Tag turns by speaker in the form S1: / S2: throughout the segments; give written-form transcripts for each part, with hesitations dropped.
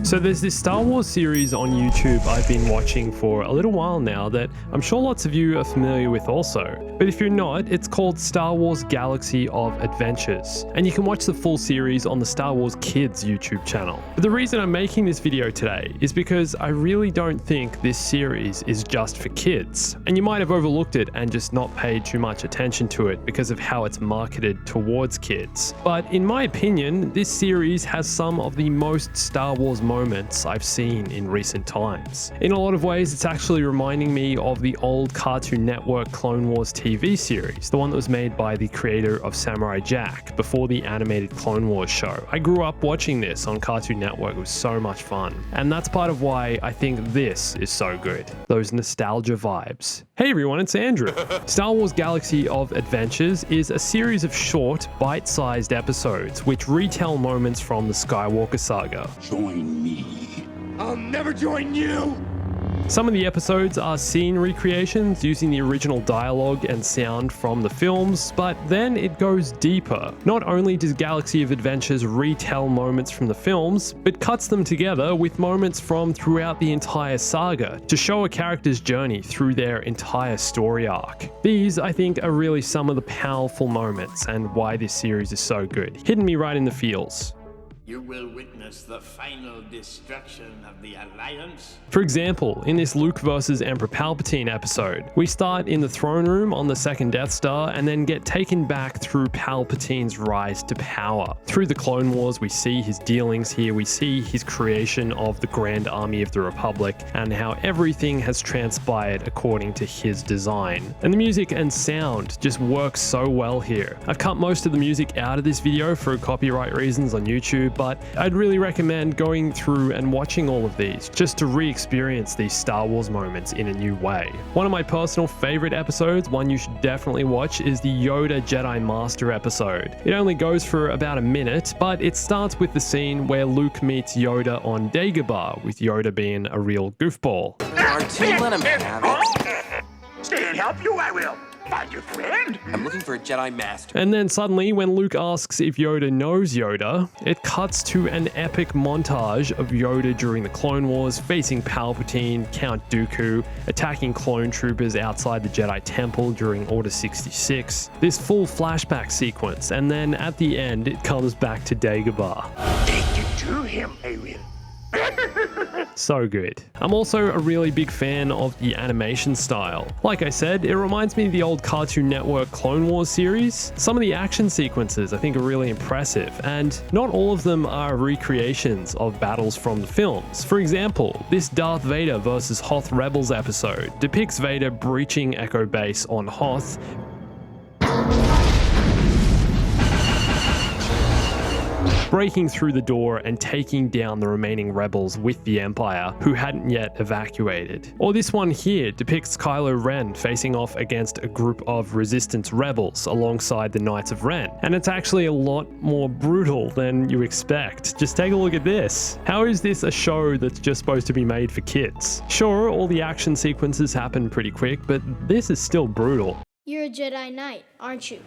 S1: So there's this Star Wars series on YouTube I've been watching for a little while now that I'm sure lots of you are familiar with also. But if you're not, it's called Star Wars Galaxy of Adventures. And you can watch the full series on the Star Wars Kids YouTube channel. But the reason I'm making this video today is because I really don't think this series is just for kids. And you might have overlooked it and just not paid too much attention to it because of how it's marketed towards kids. But in my opinion, this series has some of the most Star Wars moments I've seen in recent times. In a lot of ways, it's actually reminding me of the old Cartoon Network Clone Wars TV series, the one that was made by the creator of Samurai Jack before the animated Clone Wars show. I grew up watching this on Cartoon Network. It was so much fun. And that's part of why I think this is so good. Those nostalgia vibes. Hey everyone, it's Andrew. Star Wars Galaxy of Adventures is a series of short, bite-sized episodes which retell moments from the Skywalker Saga.
S2: Join me.
S3: I'll never join you!
S1: Some of the episodes are scene recreations using the original dialogue and sound from the films, but then it goes deeper. Not only does Galaxy of Adventures retell moments from the films, but cuts them together with moments from throughout the entire saga to show a character's journey through their entire story arc. These, I think, are really some of the powerful moments and why this series is so good, hitting me right in the feels.
S3: You will witness the final destruction of the Alliance.
S1: For example, in this Luke vs. Emperor Palpatine episode, we start in the throne room on the second Death Star and then get taken back through Palpatine's rise to power. Through the Clone Wars, we see his dealings here, we see his creation of the Grand Army of the Republic and how everything has transpired according to his design. And the music and sound just work so well here. I've cut most of the music out of this video for copyright reasons on YouTube, but I'd really recommend going through and watching all of these just to re-experience these Star Wars moments in a new way. One of my personal favorite episodes, one you should definitely watch, is the Yoda Jedi Master episode. It only goes for about a minute, but it starts with the scene where Luke meets Yoda on Dagobah, with Yoda being a real goofball.
S4: R2, let him have it.
S3: Stay and help you, I will. Find your friend.
S4: I'm looking for a Jedi Master.
S1: And then suddenly, when Luke asks if Yoda knows Yoda, it cuts to an epic montage of Yoda during the Clone Wars, facing Palpatine, Count Dooku, attacking clone troopers outside the Jedi Temple during Order 66. This full flashback sequence, and then at the end, it comes back to Dagobah.
S3: Take it to him, I will.
S1: So good. I'm also a really big fan of the animation style. Like I said, it reminds me of the old Cartoon Network Clone Wars series. Some of the action sequences I think are really impressive, and not all of them are recreations of battles from the films. For example, this Darth Vader vs. Hoth Rebels episode depicts Vader breaching Echo Base on Hoth, breaking through the door and taking down the remaining rebels with the Empire, who hadn't yet evacuated. Or this one here depicts Kylo Ren facing off against a group of Resistance rebels alongside the Knights of Ren. And it's actually a lot more brutal than you expect. Just take a look at this. How is this a show that's just supposed to be made for kids? Sure, all the action sequences happen pretty quick, but this is still brutal.
S5: You're a Jedi Knight, aren't you?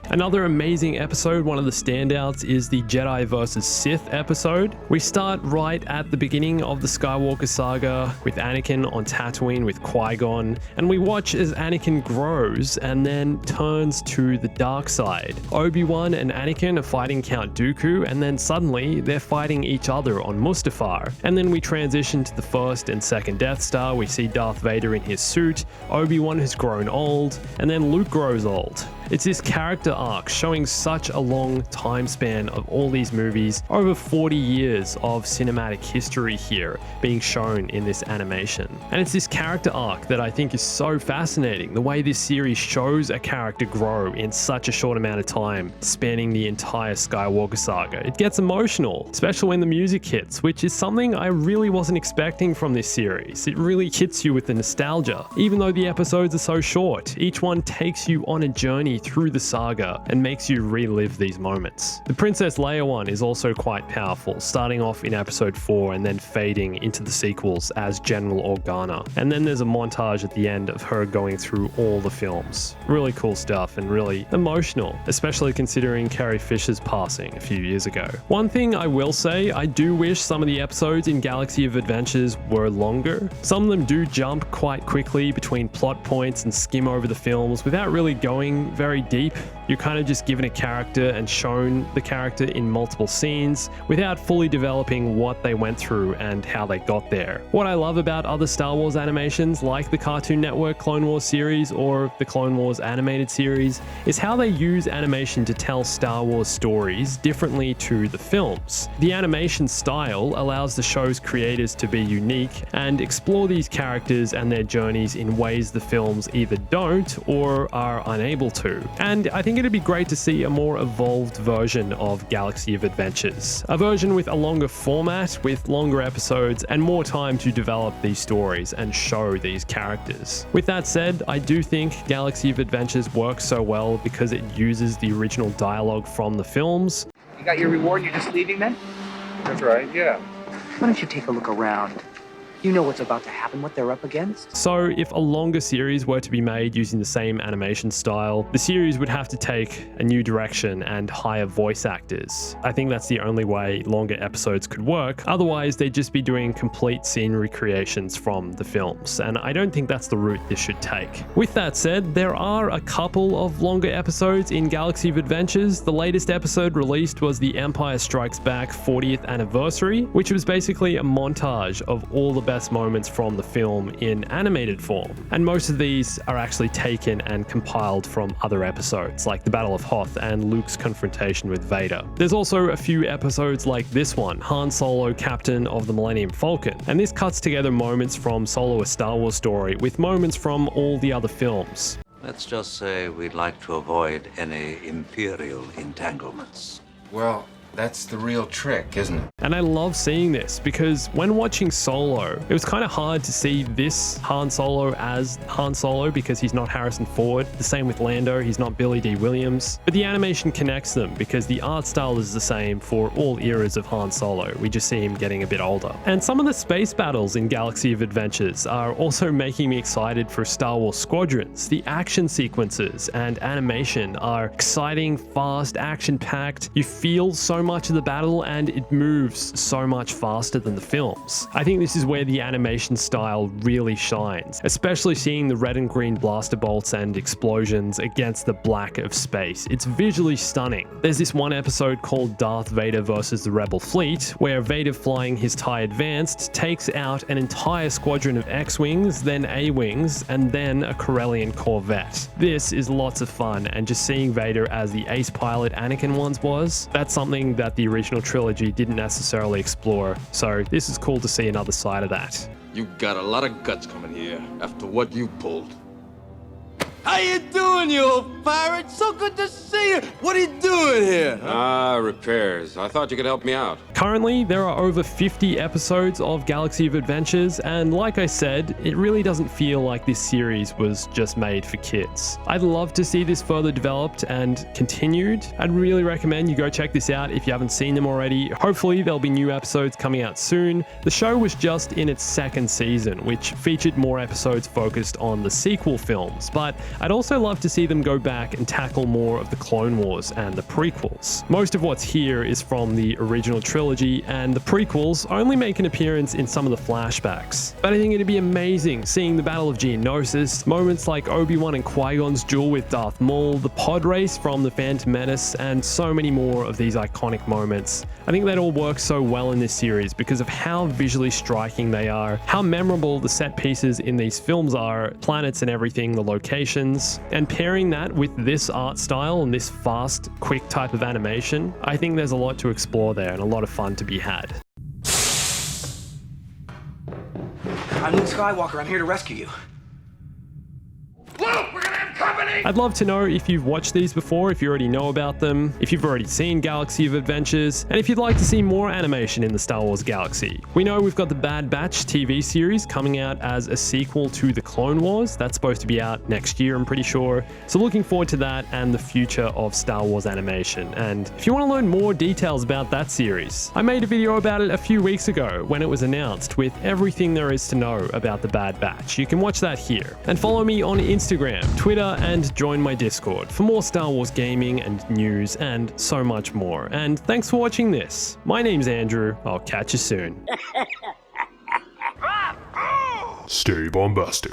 S1: Another amazing episode, one of the standouts, is the Jedi vs. Sith episode. We start right at the beginning of the Skywalker Saga with Anakin on Tatooine with Qui-Gon, and we watch as Anakin grows and then turns to the dark side. Obi-Wan and Anakin are fighting Count Dooku, and then suddenly they're fighting each other on Mustafar. And then we transition to the first and second Death Star. We see Darth Vader in his suit, Obi-Wan has grown old, and then Luke grows old. It's this character arc showing such a long time span of all these movies, over 40 years of cinematic history here being shown in this animation. And it's this character arc that I think is so fascinating, the way this series shows a character grow in such a short amount of time, spanning the entire Skywalker Saga. It gets emotional, especially when the music hits, which is something I really wasn't expecting from this series. It really hits you with the nostalgia. Even though the episodes are so short, each one takes you on a journey through the saga and makes you relive these moments. The Princess Leia one is also quite powerful, starting off in episode 4 and then fading into the sequels as General Organa. And then there's a montage at the end of her going through all the films. Really cool stuff and really emotional, especially considering Carrie Fisher's passing a few years ago. One thing I will say, I do wish some of the episodes in Galaxy of Adventures were longer. Some of them do jump quite quickly between plot points and skim over the films without really going very deep. You're kind of just given a character and shown the character in multiple scenes without fully developing what they went through and how they got there. What I love about other Star Wars animations like the Cartoon Network Clone Wars series or the Clone Wars animated series is how they use animation to tell Star Wars stories differently to the films. The animation style allows the show's creators to be unique and explore these characters and their journeys in ways the films either don't or are unable to. And I think it'd be great to see a more evolved version of Galaxy of Adventures. A version with a longer format, with longer episodes, and more time to develop these stories and show these characters. With that said, I do think Galaxy of Adventures works so well because it uses the original dialogue from the films.
S2: You got your reward, you're just leaving then?
S6: That's right, yeah.
S2: Why don't you take a look around? You know what's about to happen, what they're up against.
S1: So if a longer series were to be made using the same animation style, the series would have to take a new direction and hire voice actors. I think that's the only way longer episodes could work. Otherwise, they'd just be doing complete scene recreations from the films, and I don't think that's the route this should take. With that said, there are a couple of longer episodes in Galaxy of Adventures. The latest episode released was the Empire Strikes Back 40th anniversary, which was basically a montage of all the best moments from the film in animated form. And most of these are actually taken and compiled from other episodes, like the Battle of Hoth and Luke's confrontation with Vader. There's also a few episodes like this one, Han Solo, Captain of the Millennium Falcon, and this cuts together moments from Solo: A Star Wars Story with moments from all the other films.
S7: Let's just say we'd like to avoid any Imperial entanglements.
S6: Well, that's the real trick, isn't it?
S1: And I love seeing this because when watching Solo, it was kind of hard to see this Han Solo as Han Solo because he's not Harrison Ford. The same with Lando, he's not Billy D. Williams. But the animation connects them because the art style is the same for all eras of Han Solo. We just see him getting a bit older. And some of the space battles in Galaxy of Adventures are also making me excited for Star Wars Squadrons. The action sequences and animation are exciting, fast, action-packed. You feel so much of the battle and it moves so much faster than the films. I think this is where the animation style really shines, especially seeing the red and green blaster bolts and explosions against the black of space. It's visually stunning. There's this one episode called Darth Vader versus the Rebel Fleet, where Vader flying his TIE Advanced takes out an entire squadron of X-Wings, then A-Wings, and then a Corellian Corvette. This is lots of fun, and just seeing Vader as the ace pilot Anakin once was, that's something that the original trilogy didn't necessarily explore, so this is cool to see another side of that.
S8: You got a lot of guts coming here after what you pulled. How you doing, you old pirate? So good to see you. What are you doing here?
S6: Repairs. I thought you could help me out.
S1: Currently, there are over 50 episodes of Galaxy of Adventures, and like I said, it really doesn't feel like this series was just made for kids. I'd love to see this further developed and continued. I'd really recommend you go check this out if you haven't seen them already. Hopefully, there'll be new episodes coming out soon. The show was just in its second season, which featured more episodes focused on the sequel films, but I'd also love to see them go back and tackle more of the Clone Wars and the prequels. Most of what's here is from the original trilogy, and the prequels only make an appearance in some of the flashbacks. But I think it'd be amazing seeing the Battle of Geonosis, moments like Obi-Wan and Qui-Gon's duel with Darth Maul, the pod race from The Phantom Menace, and so many more of these iconic moments. I think that all works so well in this series because of how visually striking they are, how memorable the set pieces in these films are, planets and everything, the locations, and pairing that with this art style and this fast, quick type of animation, I think there's a lot to explore there and a lot of fun to be had.
S2: I'm Luke Skywalker. I'm here to rescue you.
S3: Luke, we're gonna have
S1: I'd love to know if you've watched these before, if you already know about them, if you've already seen Galaxy of Adventures, and if you'd like to see more animation in the Star Wars galaxy. We know we've got the Bad Batch TV series coming out as a sequel to the Clone Wars. That's supposed to be out next year, I'm pretty sure. So looking forward to that and the future of Star Wars animation. And if you want to learn more details about that series, I made a video about it a few weeks ago when it was announced with everything there is to know about the Bad Batch. You can watch that here. And follow me on Instagram, Twitter, and join my Discord for more Star Wars gaming and news and so much more. And thanks for watching this. My name's Andrew. I'll catch you soon.
S9: Stay bombastic.